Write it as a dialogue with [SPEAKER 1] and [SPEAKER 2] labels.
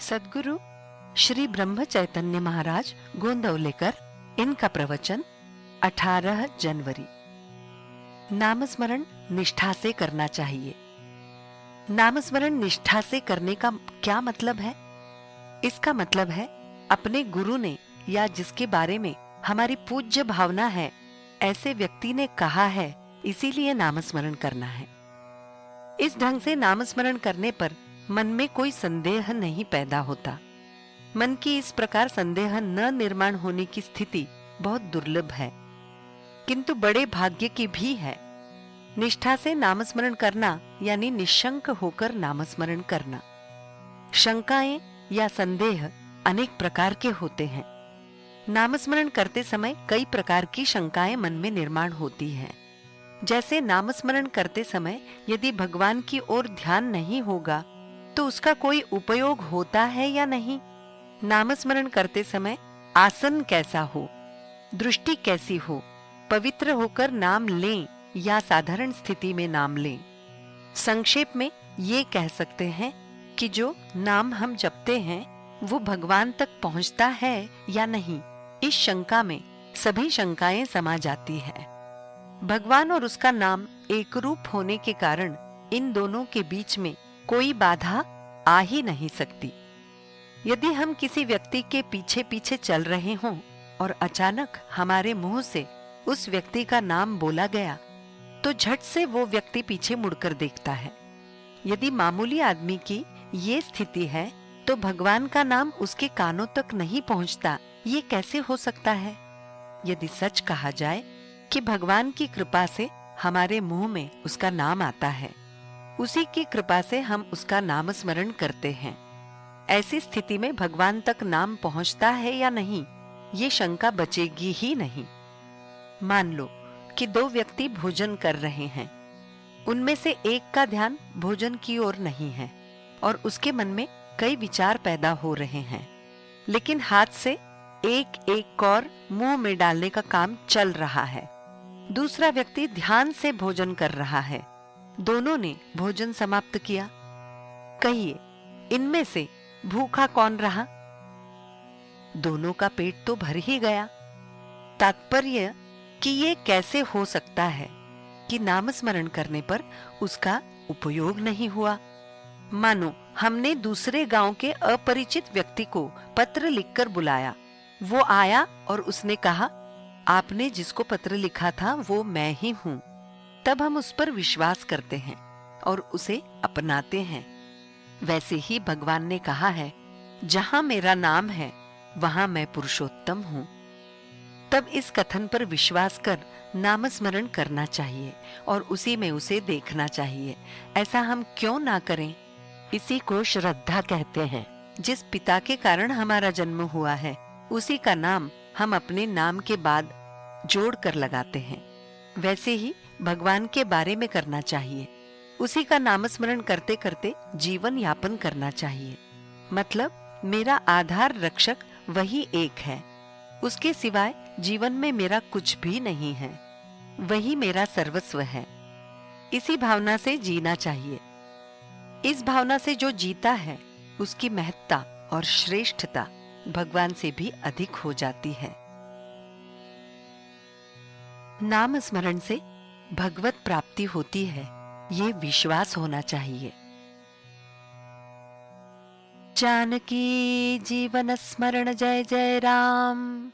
[SPEAKER 1] सद्गुरु श्री ब्रह्म चैतन्य महाराज गोंदवलेकर, इनका प्रवचन 18 जनवरी। नामस्मरण निष्ठा से करना चाहिए। नामस्मरण निष्ठा से करने का क्या मतलब है? इसका मतलब है अपने गुरु ने या जिसके बारे में हमारी पूज्य भावना है, ऐसे व्यक्ति ने कहा है, इसीलिए नामस्मरण करना है। इस ढंग से नामस्मरण करने पर मन में कोई संदेह नहीं पैदा होता। मन की इस प्रकार संदेह न निर्माण होने की स्थिति बहुत दुर्लभ है, किंतु बड़े भाग्य की भी है। निष्ठा से नामस्मरण करना यानी निशंक होकर नामस्मरण करना। शंकाएं या संदेह अनेक प्रकार के होते हैं। नामस्मरण करते समय कई प्रकार की शंकाएं मन में निर्माण होती हैं। जैसे नामस्मरण करते समय यदि भगवान की ओर ध्यान नहीं होगा तो उसका कोई उपयोग होता है या नहीं? नामस्मरण करते समय आसन कैसा हो, दृष्टि कैसी हो, पवित्र होकर नाम लें या साधारण स्थिति में नाम लें। संक्षेप में ये कह सकते हैं कि जो नाम हम जपते हैं वो भगवान तक पहुंचता है या नहीं, इस शंका में सभी शंकाएं समा जाती है। भगवान और उसका नाम एक रूप होने के कारण इन दोनों के बीच में कोई बाधा आ ही नहीं सकती। यदि हम किसी व्यक्ति के पीछे पीछे चल रहे हों और अचानक हमारे मुंह से उस व्यक्ति का नाम बोला गया तो झट से वो व्यक्ति पीछे मुड़कर देखता है। यदि मामूली आदमी की ये स्थिति है तो भगवान का नाम उसके कानों तक नहीं पहुंचता, ये कैसे हो सकता है? यदि सच कहा जाए कि भगवान की कृपा से हमारे मुंह में उसका नाम आता है, उसी की कृपा से हम उसका नाम स्मरण करते हैं, ऐसी स्थिति में भगवान तक नाम पहुंचता है या नहीं, ये शंका बचेगी ही नहीं। मान लो कि दो व्यक्ति भोजन कर रहे हैं। उनमें से एक का ध्यान भोजन की ओर नहीं है और उसके मन में कई विचार पैदा हो रहे हैं, लेकिन हाथ से एक एक और मुंह में डालने का काम चल रहा है। दूसरा व्यक्ति ध्यान से भोजन कर रहा है। दोनों ने भोजन समाप्त किया। कहिए, इनमें से भूखा कौन रहा? दोनों का पेट तो भर ही गया। तात्पर्य कि ये कैसे हो सकता है कि नामस्मरण करने पर उसका उपयोग नहीं हुआ। मानो हमने दूसरे गांव के अपरिचित व्यक्ति को पत्र लिखकर बुलाया। वो आया और उसने कहा, आपने जिसको पत्र लिखा था वो मैं ही हूं। तब हम उस पर विश्वास करते हैं और उसे अपनाते हैं। वैसे ही भगवान ने कहा है, जहां मेरा नाम है वहां मैं पुरुषोत्तम हूं। तब इस कथन पर विश्वास कर नामस्मरण करना चाहिए और उसी में उसे देखना चाहिए। ऐसा हम क्यों ना करें? इसी को श्रद्धा कहते हैं। जिस पिता के कारण हमारा जन्म हुआ है, उसी का नाम हम अपने नाम के बाद जोड़ कर लगाते हैं। वैसे ही भगवान के बारे में करना चाहिए। उसी का नामस्मरण करते करते जीवन यापन करना चाहिए। मतलब मेरा आधार रक्षक वही एक है, उसके सिवाय जीवन में मेरा कुछ भी नहीं है, वही मेरा सर्वस्व है। इसी भावना से जीना चाहिए। इस भावना से जो जीता है उसकी महत्ता और श्रेष्ठता भगवान से भी अधिक हो जाती है। नाम स्मरण से भगवत प्राप्ति होती है, ये विश्वास होना चाहिए। जानकी जीवन स्मरण जय जय राम।